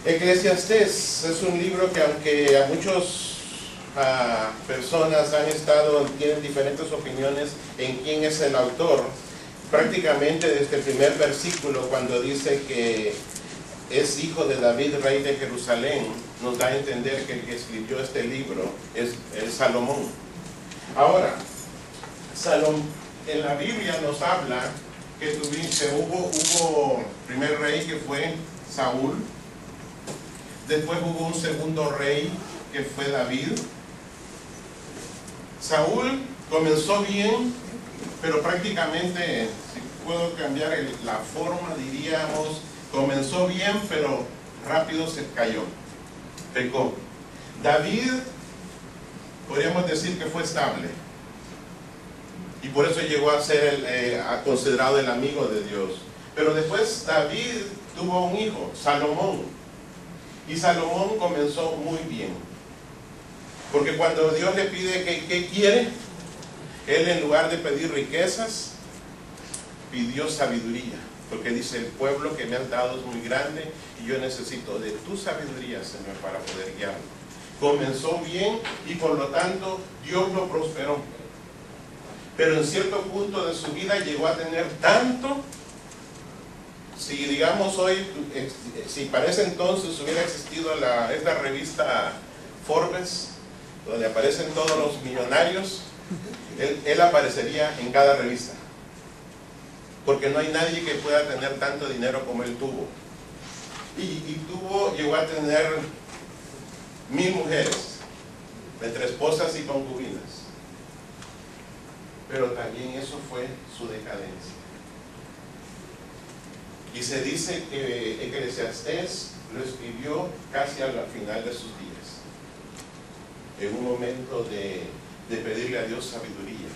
Eclesiastés es un libro que, aunque a muchas personas tienen diferentes opiniones en quién es el autor, prácticamente desde el primer versículo, cuando dice que es hijo de David, rey de Jerusalén, nos da a entender que el que escribió este libro es Salomón. Ahora, en la Biblia nos habla que hubo primer rey que fue Saúl, después hubo un segundo rey que fue David. Saúl comenzó bien, pero prácticamente, si puedo cambiar la forma, diríamos, comenzó bien, pero rápido se cayó, pecó. David, podríamos decir que fue estable, y por eso llegó a ser considerado el amigo de Dios. Pero después David tuvo un hijo, Salomón, y Salomón comenzó muy bien, porque cuando Dios le pide ¿qué quiere? Él, en lugar de pedir riquezas, pidió sabiduría, porque dice: el pueblo que me has dado es muy grande y yo necesito de tu sabiduría, Señor, para poder guiarlo. Comenzó bien y por lo tanto Dios lo prosperó, pero en cierto punto de su vida llegó a tener tanto. Si digamos hoy, si para ese entonces hubiera existido esta revista Forbes, donde aparecen todos los millonarios, él aparecería en cada revista, porque no hay nadie que pueda tener tanto dinero como él tuvo. Llegó a tener 1000 mujeres, entre esposas y concubinas, pero también eso fue su decadencia. Y se dice que Eclesiastés lo escribió casi al final de sus días, en un momento de pedirle a Dios sabiduría.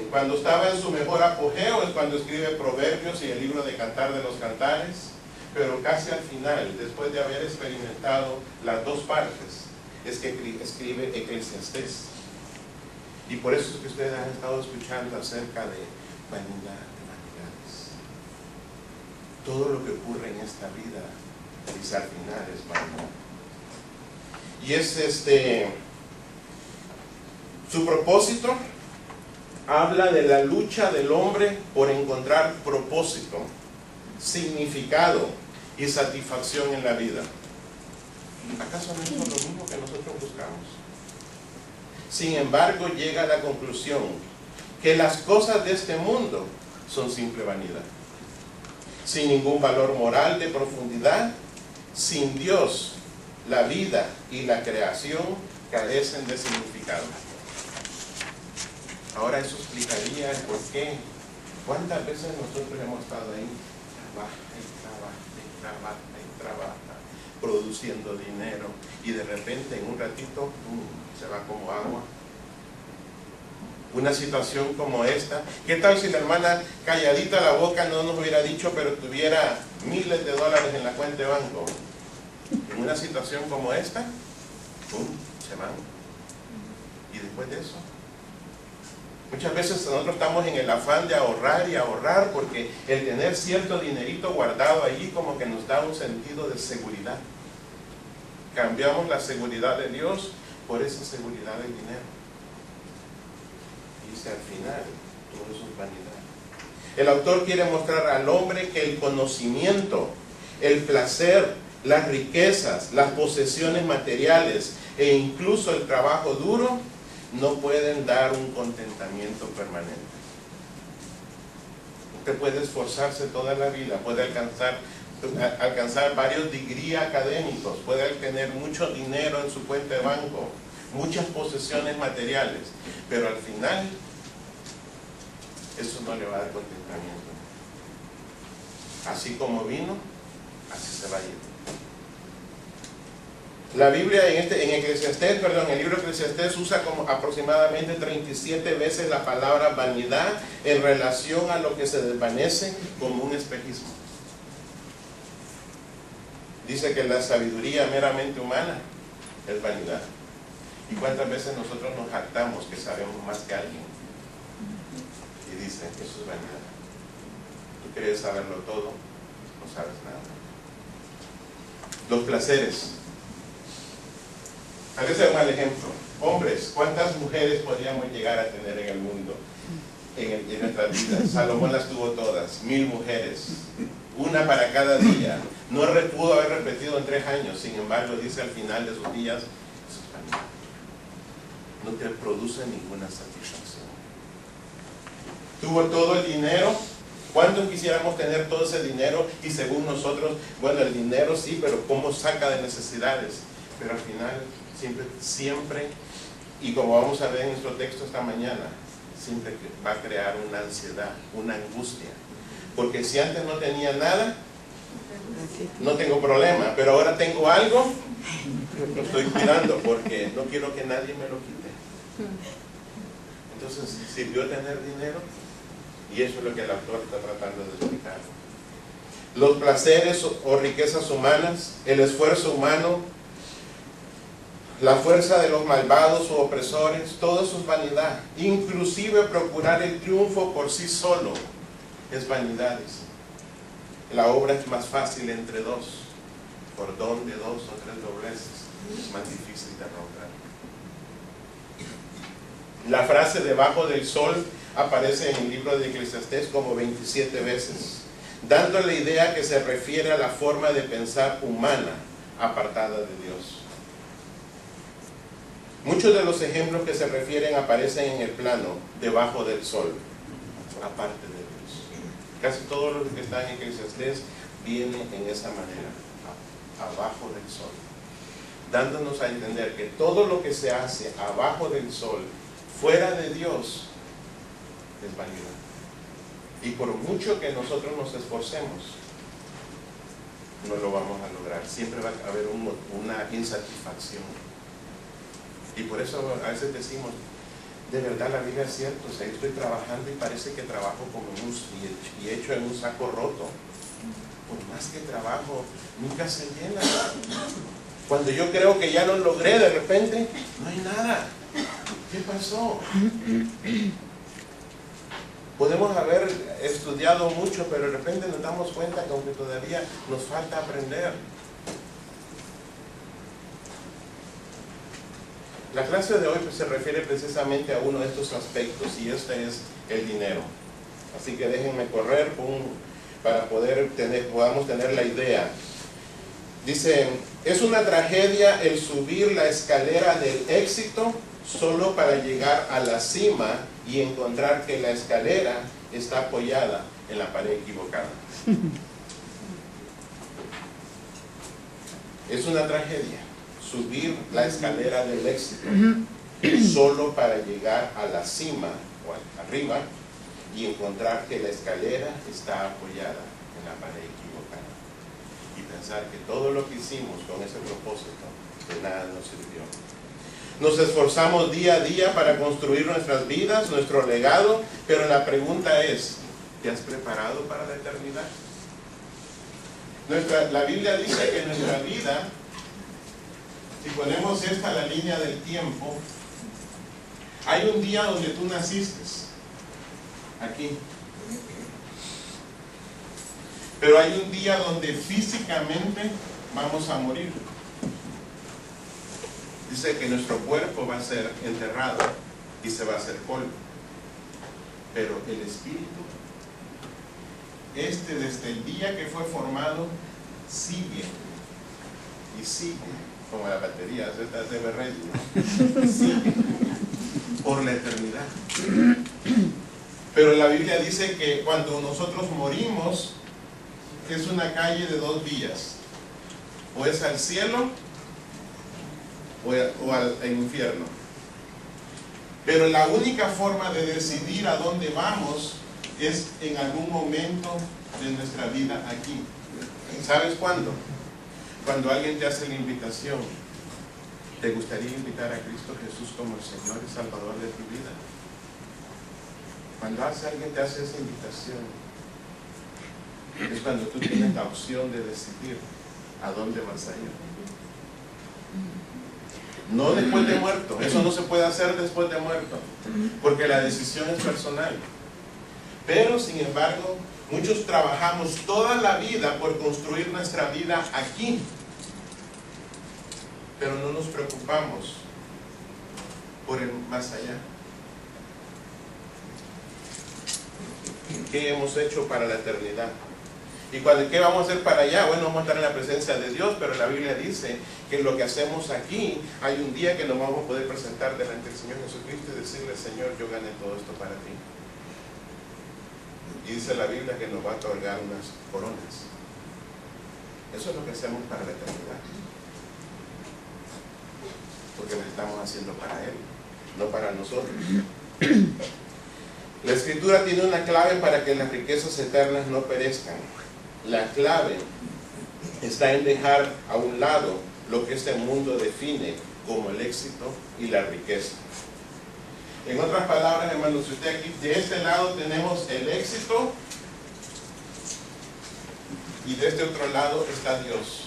Cuando estaba en su mejor apogeo es cuando escribe Proverbios y el libro de Cantar de los Cantares, pero casi al final, después de haber experimentado las dos partes, es que escribe Eclesiastés. Y por eso es que ustedes han estado escuchando acerca de vanidad. Todo lo que ocurre en esta vida, dice, al final es vanidad. Y es su propósito habla de la lucha del hombre por encontrar propósito, significado y satisfacción en la vida. ¿Acaso no es lo mismo que nosotros buscamos? Sin embargo, llega a la conclusión que las cosas de este mundo son simple vanidad, sin ningún valor moral de profundidad. Sin Dios, la vida y la creación carecen de significado. Ahora eso explicaría el por qué. ¿Cuántas veces nosotros hemos estado ahí? Trabaja, produciendo dinero, y de repente en un ratito se va como agua. Una situación como esta, ¿qué tal si la hermana calladita la boca no nos hubiera dicho, pero tuviera miles de dólares en la cuenta de banco? En una situación como esta, se van. Y después de eso, muchas veces nosotros estamos en el afán de ahorrar y ahorrar, porque el tener cierto dinerito guardado allí como que nos da un sentido de seguridad. Cambiamos la seguridad de Dios por esa seguridad del dinero. Y al final, todo eso es vanidad. El autor quiere mostrar al hombre que el conocimiento, el placer, las riquezas, las posesiones materiales e incluso el trabajo duro no pueden dar un contentamiento permanente. Usted puede esforzarse toda la vida, puede alcanzar varios degrees académicos, puede tener mucho dinero en su cuenta de banco, muchas posesiones materiales, pero al final eso no le va a dar contentamiento. Así como vino, así se va a ir. La Biblia el libro de Eclesiastés usa como aproximadamente 37 veces la palabra vanidad en relación a lo que se desvanece como un espejismo. Dice que la sabiduría meramente humana es vanidad. ¿Y cuántas veces nosotros nos jactamos que sabemos más que alguien? Y dicen que eso es vanidad. Tú crees saberlo todo, no sabes nada. Los placeres. Parece un mal ejemplo. Hombres, ¿cuántas mujeres podríamos llegar a tener en el mundo? En nuestras vidas. Salomón las tuvo todas, 1000 mujeres, una para cada día. No pudo haber repetido en 3 años, sin embargo dice al final de sus días, eso es vanidad. No te produce ninguna satisfacción. Tuvo todo el dinero. ¿Cuántos quisiéramos tener todo ese dinero? Y según nosotros, bueno, el dinero sí, pero ¿cómo saca de necesidades? Pero al final, siempre, y como vamos a ver en nuestro texto esta mañana, siempre va a crear una ansiedad, una angustia. Porque si antes no tenía nada, no tengo problema, pero ahora tengo algo, lo estoy cuidando porque no quiero que nadie me lo quite. Entonces, sirvió tener dinero, y eso es lo que el autor está tratando de explicar. Los placeres o riquezas humanas, el esfuerzo humano, la fuerza de los malvados o opresores, todo eso es vanidad. Inclusive procurar el triunfo por sí solo es vanidades. La obra es más fácil entre dos, por don de 2 o 3 dobleces, es más difícil de romper. La frase debajo del sol aparece en el libro de Eclesiastés como 27 veces, dando la idea que se refiere a la forma de pensar humana apartada de Dios. Muchos de los ejemplos que se refieren aparecen en el plano debajo del sol, aparte de Dios. Casi todo lo que está en Eclesiastés viene en esa manera, abajo del sol, dándonos a entender que todo lo que se hace abajo del sol, fuera de Dios, es vanidad. Y por mucho que nosotros nos esforcemos, no lo vamos a lograr. Siempre va a haber una insatisfacción. Y por eso a veces decimos, de verdad la Biblia es cierto, o sea, yo estoy trabajando y parece que trabajo como y hecho en un saco roto. Por más que trabajo, nunca se llena. Cuando yo creo que ya lo logré, de repente, no hay nada. ¿Qué pasó? Podemos haber estudiado mucho, pero de repente nos damos cuenta que aunque todavía nos falta aprender. La clase de hoy pues, se refiere precisamente a uno de estos aspectos, y este es el dinero. Así que déjenme correr para podamos tener la idea. Dice, es una tragedia el subir la escalera del éxito solo para llegar a la cima y encontrar que la escalera está apoyada en la pared equivocada. Es una tragedia subir la escalera del éxito solo para llegar a la cima o arriba y encontrar que la escalera está apoyada en la pared equivocada y pensar que todo lo que hicimos con ese propósito de nada nos sirvió. Nos esforzamos día a día para construir nuestras vidas, nuestro legado, pero la pregunta es, ¿te has preparado para la eternidad? La Biblia dice que nuestra vida, si ponemos esta la línea del tiempo, hay un día donde tú naciste, aquí. Pero hay un día donde físicamente vamos a morir. Dice que nuestro cuerpo va a ser enterrado y se va a hacer polvo. Pero el espíritu, desde el día que fue formado, sigue y sigue, como la batería, esta es de berredo, sigue por la eternidad. Pero la Biblia dice que cuando nosotros morimos, es una calle de 2 vías, o es al cielo o al infierno. Pero la única forma de decidir a dónde vamos es en algún momento de nuestra vida aquí. ¿Sabes cuándo? Cuando alguien te hace la invitación, ¿te gustaría invitar a Cristo Jesús como el Señor y Salvador de tu vida? Cuando alguien te hace esa invitación, es cuando tú tienes la opción de decidir a dónde vas a ir. No después de muerto, eso no se puede hacer después de muerto, porque la decisión es personal. Pero sin embargo, muchos trabajamos toda la vida por construir nuestra vida aquí, pero no nos preocupamos por el más allá. ¿Qué hemos hecho para la eternidad? ¿Y qué vamos a hacer para allá? Bueno, vamos a estar en la presencia de Dios, pero la Biblia dice que lo que hacemos aquí, hay un día que nos vamos a poder presentar delante del Señor Jesucristo y decirle: Señor, yo gané todo esto para ti. Y dice la Biblia que nos va a otorgar unas coronas. Eso es lo que hacemos para la eternidad, porque lo estamos haciendo para Él, no para nosotros. La Escritura tiene una clave para que las riquezas eternas no perezcan. La clave está en dejar a un lado lo que este mundo define como el éxito y la riqueza. En otras palabras, hermanos, si usted aquí, de este lado tenemos el éxito y de este otro lado está Dios.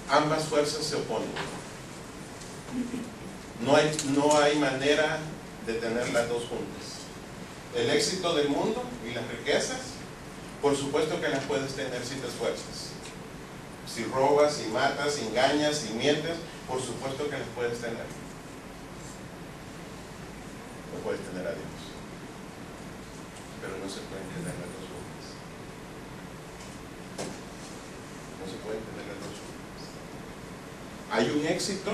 Ambas fuerzas se oponen. No hay manera de tener las dos juntas. El éxito del mundo y las riquezas, por supuesto que las puedes tener si te esfuerzas. Si robas, si matas, si engañas, si mientes, por supuesto que las puedes tener. No puedes tener a Dios, pero no se pueden tener las dos juntas. No se pueden tener las dos juntas. Hay un éxito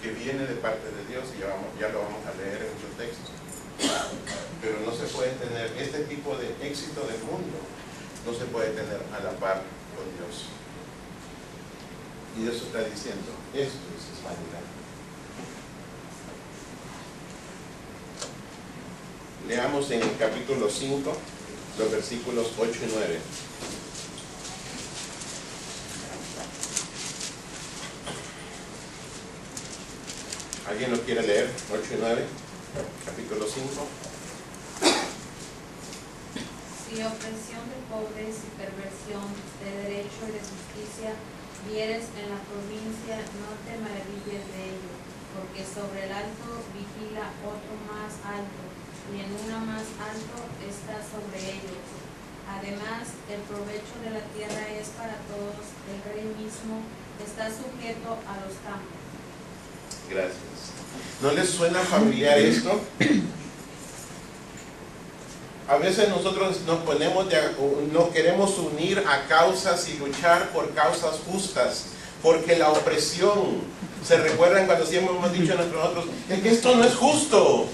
que viene de parte de Dios, y ya lo vamos a leer en otro texto, pero no se puede tener este tipo de éxito del mundo, no se puede tener a la par con Dios. Y eso está diciendo: esto es vanidad. Leamos en el capítulo 5 los versículos 8 y 9. ¿Alguien lo quiere leer? 8 y 9, capítulo 5. Si opresión de pobres y perversión de derecho y de justicia vieres en la provincia, no te maravilles de ello, porque sobre el alto vigila otro más alto, y en una más alto está sobre ellos. Además, el provecho de la tierra es para todos, el rey mismo está sujeto a los campos. Gracias. ¿No les suena familiar esto? A veces nosotros nos queremos unir a causas y luchar por causas justas, porque la opresión, ¿se recuerdan cuando siempre hemos dicho a nosotros, es que esto no es justo?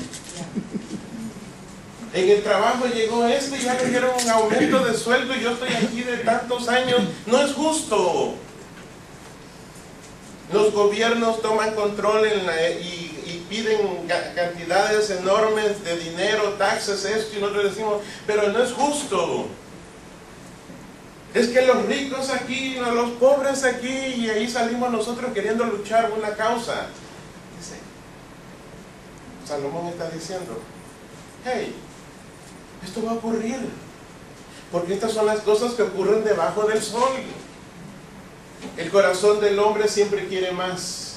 En el trabajo llegó y ya le dieron un aumento de sueldo y yo estoy aquí de tantos años, no es justo. Los gobiernos toman control y piden cantidades enormes de dinero, taxes, esto, y nosotros decimos, pero no es justo. Es que los ricos aquí, los pobres aquí, y ahí salimos nosotros queriendo luchar una causa. Dice, Salomón está diciendo, hey, esto va a ocurrir, porque estas son las cosas que ocurren debajo del sol. El corazón del hombre siempre quiere más.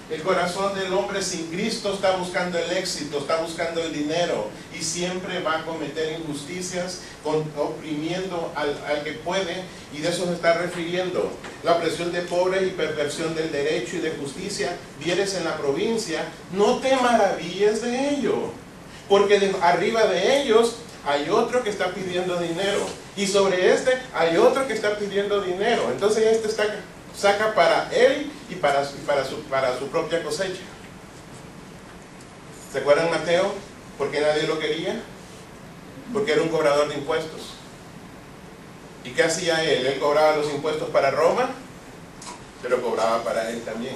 El corazón del hombre sin Cristo está buscando el éxito, está buscando el dinero, y siempre va a cometer injusticias, oprimiendo al que puede, y de eso se está refiriendo. La opresión de pobres y perversión del derecho y de justicia vieres en la provincia, no te maravilles de ello, porque arriba de ellos hay otro que está pidiendo dinero, y sobre este hay otro que está pidiendo dinero. Entonces este saca para él y para su propia cosecha. ¿Se acuerdan Mateo? ¿Por qué nadie lo quería? Porque era un cobrador de impuestos. ¿Y qué hacía él? Él cobraba los impuestos para Roma, pero cobraba para él también.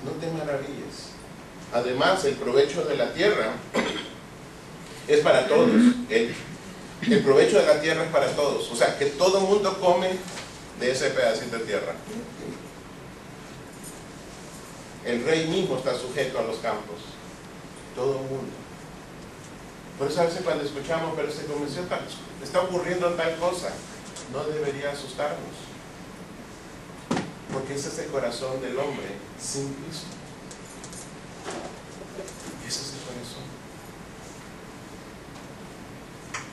No te maravilles. Además, el provecho de la tierra es para todos. El provecho de la tierra es para todos. O sea, que todo el mundo come de ese pedacito de tierra. El rey mismo está sujeto a los campos. Todo el mundo. Por eso a veces cuando escuchamos, pero se comenzó, está ocurriendo tal cosa, no debería asustarnos. Porque ese es el corazón del hombre sin Cristo. Ese es el corazón.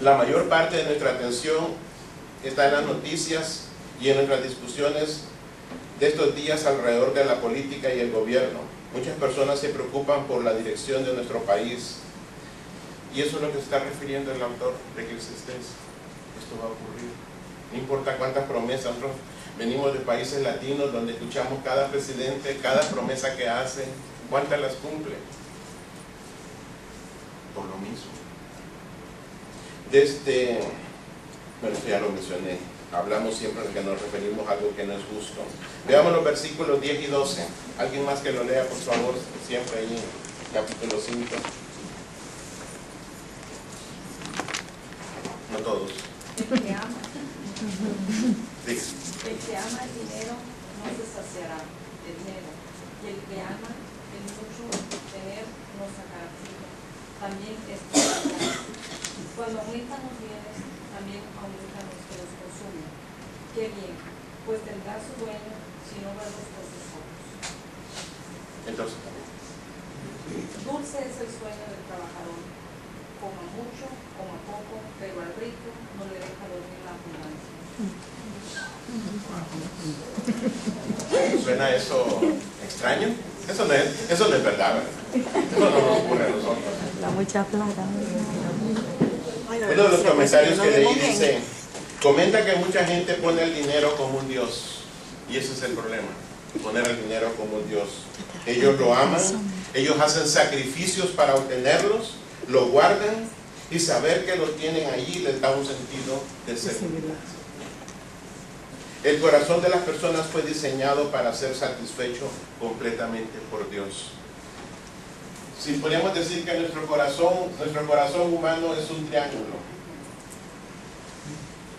La mayor parte de nuestra atención está en las noticias y en nuestras discusiones de estos días alrededor de la política y el gobierno. Muchas personas se preocupan por la dirección de nuestro país. Y eso es lo que se está refiriendo el autor de Eclesiastés. Esto va a ocurrir. No importa cuántas promesas. Nosotros venimos de países latinos donde escuchamos cada presidente, cada promesa que hace, cuántas las cumple. Por lo mismo. Bueno, ya lo mencioné. Hablamos siempre de que nos referimos a algo que no es justo. Veamos los versículos 10 y 12. Alguien más que lo lea, por favor, siempre ahí en capítulo 5. No todos. El que ama. Sí. El que ama el dinero no se saciará de dinero. Y el que ama el mucho tener no sacará filo. También esto cuando aumentan los bienes, también aumentan los que los consumen. Qué bien, pues tendrá su dueño si no va los procesados. Entonces, Dulce es el sueño del trabajador. Coma mucho, coma poco, pero al rico no le deja dormir la abundancia. ¿suena eso extraño? Eso no es verdad, ¿verdad? Eso no nos ocurre a nosotros. Da mucha plata. Uno de los comentarios que leí dice, comenta que mucha gente pone el dinero como un Dios. Y ese es el problema, poner el dinero como un Dios. Ellos lo aman, ellos hacen sacrificios para obtenerlos, lo guardan y saber que lo tienen allí les da un sentido de seguridad. El corazón de las personas fue diseñado para ser satisfecho completamente por Dios. Si podríamos decir que nuestro corazón humano es un triángulo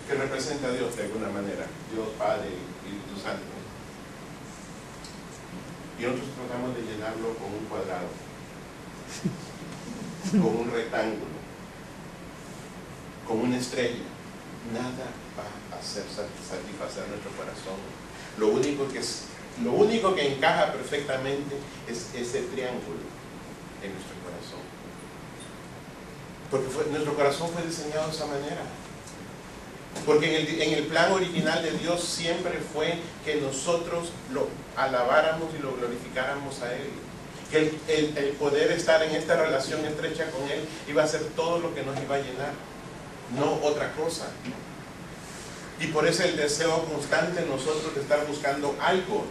que representa a Dios de alguna manera, Dios Padre y Espíritu Santo. Y nosotros tratamos de llenarlo con un cuadrado, con un rectángulo, con una estrella. Nada va a hacer satisfacer nuestro corazón. Lo único que encaja perfectamente es ese triángulo en nuestro corazón. Porque nuestro corazón fue diseñado de esa manera. Porque en el plan original de Dios siempre fue que nosotros lo alabáramos y lo glorificáramos a Él. Que el poder estar en esta relación estrecha con Él iba a ser todo lo que nos iba a llenar, no otra cosa. Y por eso el deseo constante nosotros de estar buscando algo.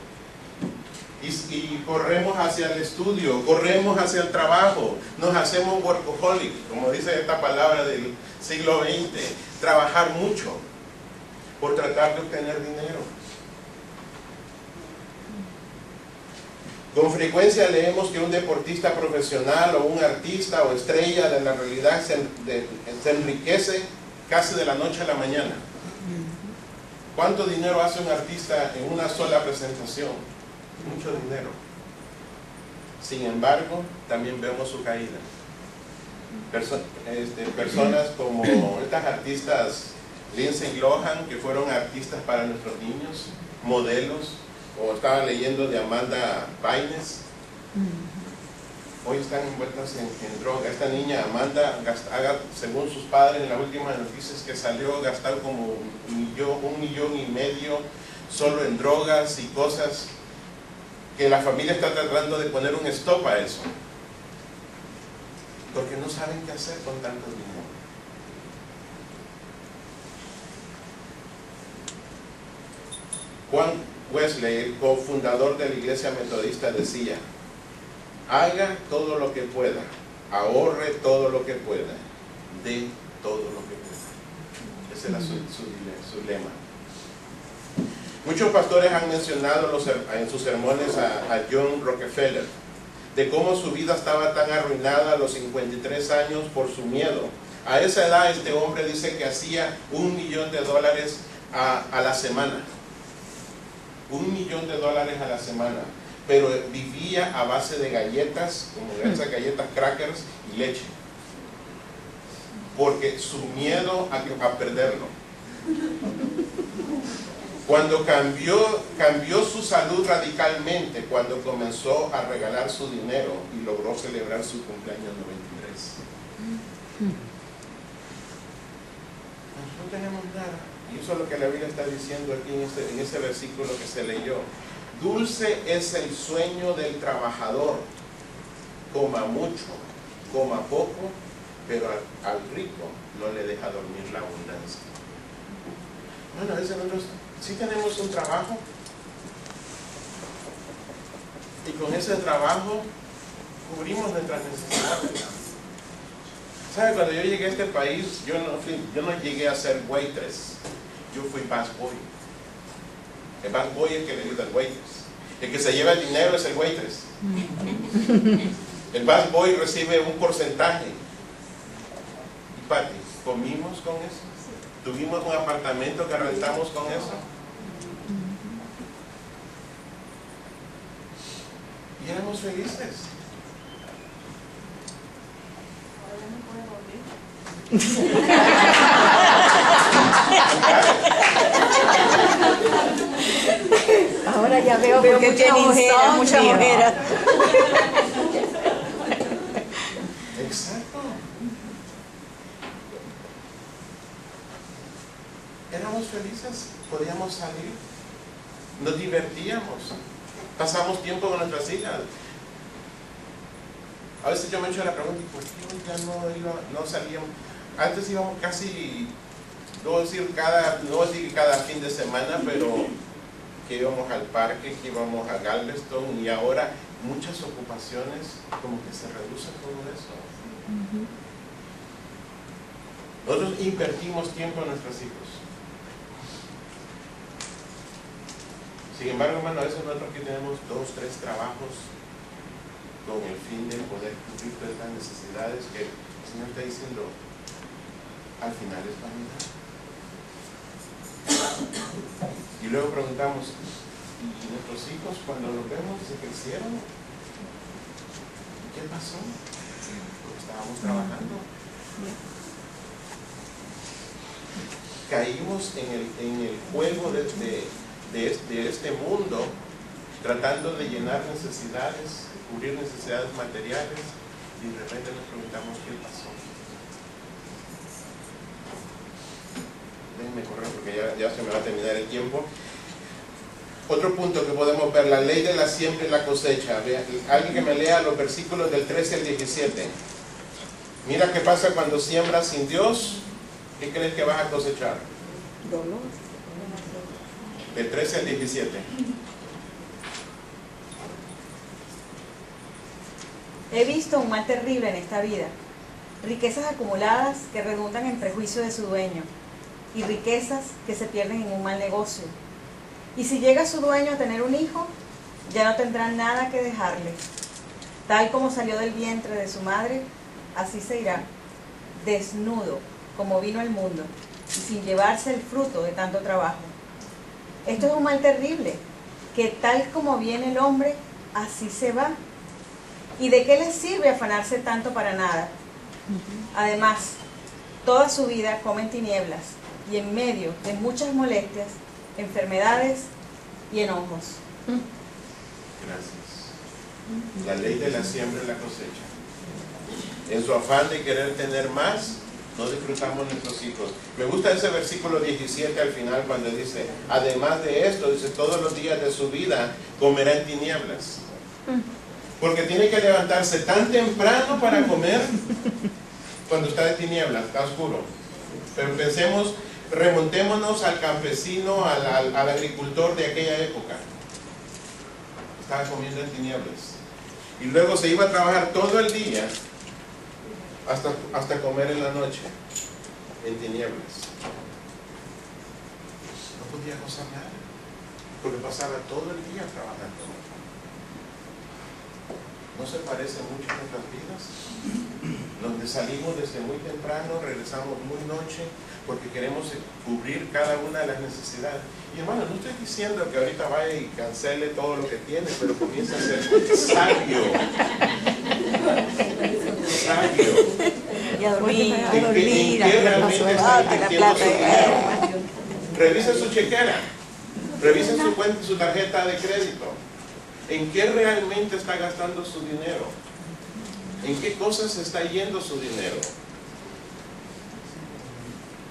Y corremos hacia el estudio, corremos hacia el trabajo, nos hacemos workaholic, como dice esta palabra del siglo XX, trabajar mucho por tratar de obtener dinero. Con frecuencia leemos que un deportista profesional o un artista o estrella de la realidad se enriquece casi de la noche a la mañana. ¿Cuánto dinero hace un artista en una sola presentación? Mucho dinero. Sin embargo, también vemos su caída. Personas como estas artistas Lindsay Lohan, que fueron artistas para nuestros niños, modelos, o estaba leyendo de Amanda Bynes, hoy están envueltas en droga. Esta niña Amanda, según sus padres en las últimas noticias que salió, gastar como $1,5 millones solo en drogas y cosas que la familia está tratando de poner un stop a eso, porque no saben qué hacer con tanto dinero. Juan Wesley, el cofundador de la Iglesia Metodista, decía: haga todo lo que pueda, ahorre todo lo que pueda, dé todo lo que pueda. Ese era su lema. Muchos pastores han mencionado en sus sermones a John Rockefeller, de cómo su vida estaba tan arruinada a los 53 años por su miedo. A esa edad este hombre dice que hacía $1 millón a la semana. $1 millón a la semana. Pero vivía a base de galletas, como esas galletas crackers y leche. Porque su miedo a perderlo. Cuando cambió su salud radicalmente, cuando comenzó a regalar su dinero y logró celebrar su cumpleaños 93. No tenemos nada. Y eso es lo que la Biblia está diciendo aquí en ese versículo que se leyó. Dulce es el sueño del trabajador, coma mucho, coma poco, pero al rico no le deja dormir la abundancia. Bueno, a veces nosotros sí tenemos un trabajo, y con ese trabajo cubrimos nuestras necesidades. ¿Sabe? Cuando yo llegué a este país, yo no llegué a ser waitress, yo fui busboy. El busboy es el que le ayuda al waitress. El que se lleva el dinero es el waitress. El busboy recibe un porcentaje. Y Pati, ¿comimos con eso? ¿Tuvimos un apartamento que rentamos con eso? Y éramos felices. Ahora ya veo porque mucha ojera. Exacto. Éramos felices, podíamos salir, nos divertíamos, pasamos tiempo con nuestras hijas. A veces yo me echo la pregunta, ¿por qué ya no salíamos? Antes íbamos casi, no voy a decir cada fin de semana, pero que íbamos al parque, que íbamos a Galveston, y ahora muchas ocupaciones como que se reduce todo eso. Nosotros invertimos tiempo en nuestros hijos. Sin embargo, hermano, a veces nosotros aquí tenemos 2, 3 trabajos con el fin de poder cubrir todas estas necesidades que el Señor está diciendo, al final es vanidad. Y luego preguntamos, ¿y nuestros hijos cuando los vemos se crecieron? ¿Qué pasó? Porque estábamos trabajando. Caímos en el juego de este mundo, tratando de llenar necesidades, cubrir necesidades materiales, y de repente nos preguntamos qué pasó. Déjenme correr porque ya se me va a terminar el tiempo. Otro punto que podemos ver, la ley de la siembra y la cosecha. Alguien que me lea los versículos del 13 al 17. Mira qué pasa cuando siembras sin Dios. ¿Qué crees que vas a cosechar? Dolor. Del 13 al 17. He visto un mal terrible en esta vida, riquezas acumuladas que redundan en prejuicio de su dueño, y riquezas que se pierden en un mal negocio. Y si llega su dueño a tener un hijo, ya no tendrá nada que dejarle. Tal como salió del vientre de su madre, así se irá, desnudo como vino al mundo, y sin llevarse el fruto de tanto trabajo. Esto es un mal terrible, que tal como viene el hombre, así se va. ¿Y de qué les sirve afanarse tanto para nada? Además, toda su vida come en tinieblas, y en medio de muchas molestias, enfermedades y enojos. Gracias. La ley de la siembra y la cosecha. En su afán de querer tener más, no disfrutamos nuestros hijos. Me gusta ese versículo 17 al final cuando dice, además de esto, dice, todos los días de su vida comerá en tinieblas. Porque tiene que levantarse tan temprano para comer cuando está de tinieblas, está oscuro. Pero pensemos, remontémonos al campesino, al agricultor de aquella época. Estaba comiendo en tinieblas. Y luego se iba a trabajar todo el día hasta comer en la noche, en tinieblas. No podía gozar nada, porque pasaba todo el día trabajando. ¿No se parece mucho a nuestras vidas? Donde salimos desde muy temprano, regresamos muy noche, porque queremos cubrir cada una de las necesidades. Y hermano, no estoy diciendo que ahorita vaya y cancele todo lo que tiene, pero comienza a ser sabio. Sabio. Y a dormir, ¿En qué realmente está invirtiendo su dinero? Revisa su chequera, revisa su cuenta, su tarjeta de crédito. ¿En qué realmente está gastando su dinero? ¿En qué cosas está yendo su dinero?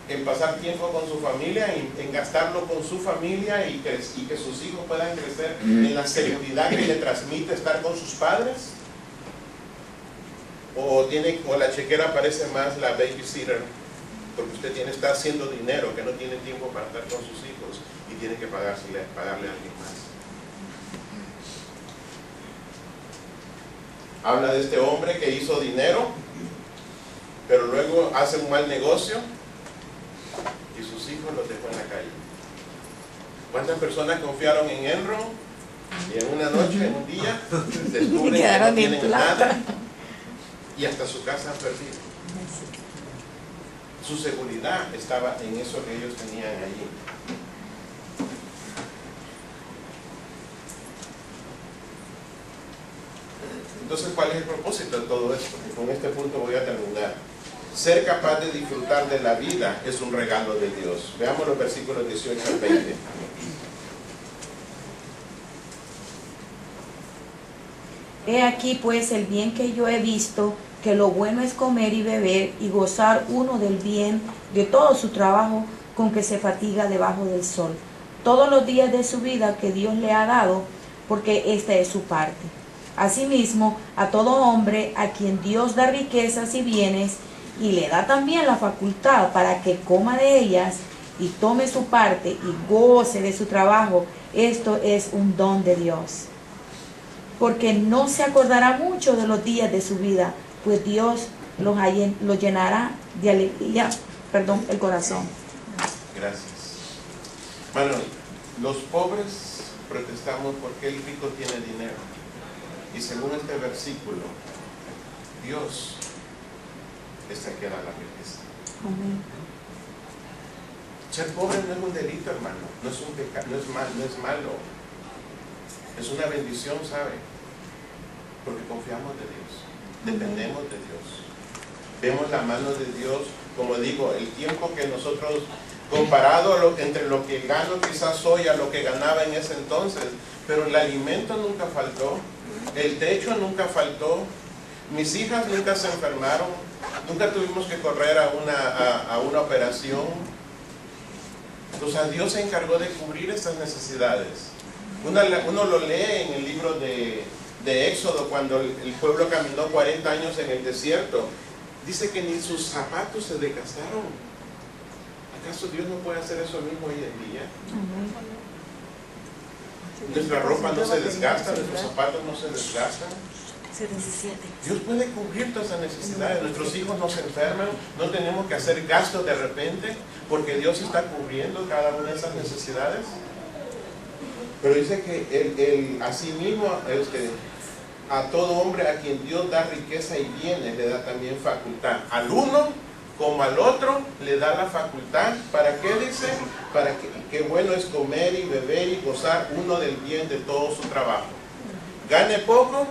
en pasar tiempo con su familia, en gastarlo con su familia y que sus hijos puedan crecer en la seguridad que le transmite estar con sus padres? ¿O la chequera parece más la babysitter? Porque usted está haciendo dinero, que no tiene tiempo para estar con sus hijos y tiene que pagarle a alguien más. Habla de este hombre que hizo dinero, pero luego hace un mal negocio y sus hijos los dejó en la calle. ¿Cuántas personas confiaron en Enron y en una noche, en un día, descubren que no tienen nada y hasta su casa han perdido? Su seguridad estaba en eso que ellos tenían allí. Entonces, ¿cuál es el propósito de todo esto? Y con este punto voy a terminar. Ser capaz de disfrutar de la vida es un regalo de Dios. Veamos los versículos 18 al 20. He aquí pues el bien que yo he visto, que lo bueno es comer y beber y gozar uno del bien de todo su trabajo con que se fatiga debajo del sol, todos los días de su vida que Dios le ha dado, porque esta es su parte. Asimismo, a todo hombre a quien Dios da riquezas y bienes, y le da también la facultad para que coma de ellas y tome su parte y goce de su trabajo, esto es un don de Dios. Porque no se acordará mucho de los días de su vida, pues Dios los llenará de alegría, el corazón. Gracias. Bueno, los pobres protestamos porque el rico tiene dinero. Y según este versículo, Dios es el que da la riqueza. Amén. Ser pobre no es un delito, hermano. No es un pecado, no es malo. Es una bendición, ¿sabe? Porque confiamos de Dios. Dependemos de Dios. Vemos la mano de Dios. Como digo, el tiempo que nosotros, comparado entre lo que gano quizás hoy a lo que ganaba en ese entonces, pero el alimento nunca faltó, el techo nunca faltó, mis hijas nunca se enfermaron, nunca tuvimos que correr a una operación. O sea, Dios se encargó de cubrir estas necesidades. Uno lo lee en el libro de Éxodo, cuando el pueblo caminó 40 años en el desierto. Dice que ni sus zapatos se desgastaron. ¿Acaso Dios no puede hacer eso mismo hoy en día? Nuestra ropa no se desgasta, nuestros zapatos no se desgastan. Dios puede cubrir todas esas necesidades. Nuestros hijos no se enferman, no tenemos que hacer gastos de repente, porque Dios está cubriendo cada una de esas necesidades. Pero dice que asimismo a todo hombre a quien Dios da riqueza y bienes le da también facultad. Al uno como al otro le da la facultad. ¿Para qué dice? Para que bueno es comer y beber y gozar uno del bien de todo su trabajo. Gane poco,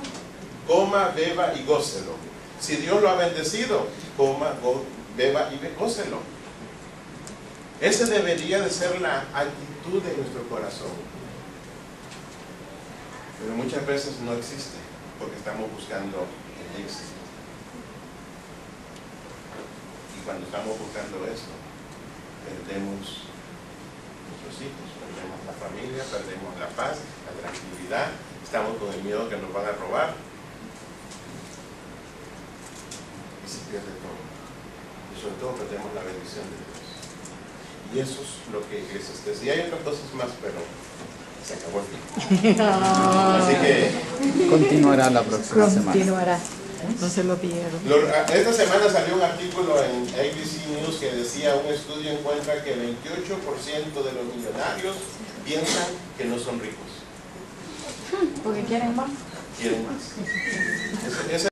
coma, beba y gócelo. Si Dios lo ha bendecido, coma, beba y gócelo. Esa debería de ser la actitud de nuestro corazón. Pero muchas veces no existe, porque estamos buscando el éxito. Y cuando estamos buscando eso, perdemos nuestros hijos, perdemos la familia, perdemos la paz, la tranquilidad, estamos con el miedo que nos van a robar. Y se pierde todo. Y sobre todo perdemos la bendición de Dios. Y eso es lo que Eclesiastés. Y hay otras cosas más, pero se acabó el tiempo. Así que continuará la próxima semana. Continuará. No se lo pierdan. Esta semana salió un artículo en ABC News que decía: un estudio encuentra que el 28% de los millonarios piensan que no son ricos. Porque quieren más. Quieren más.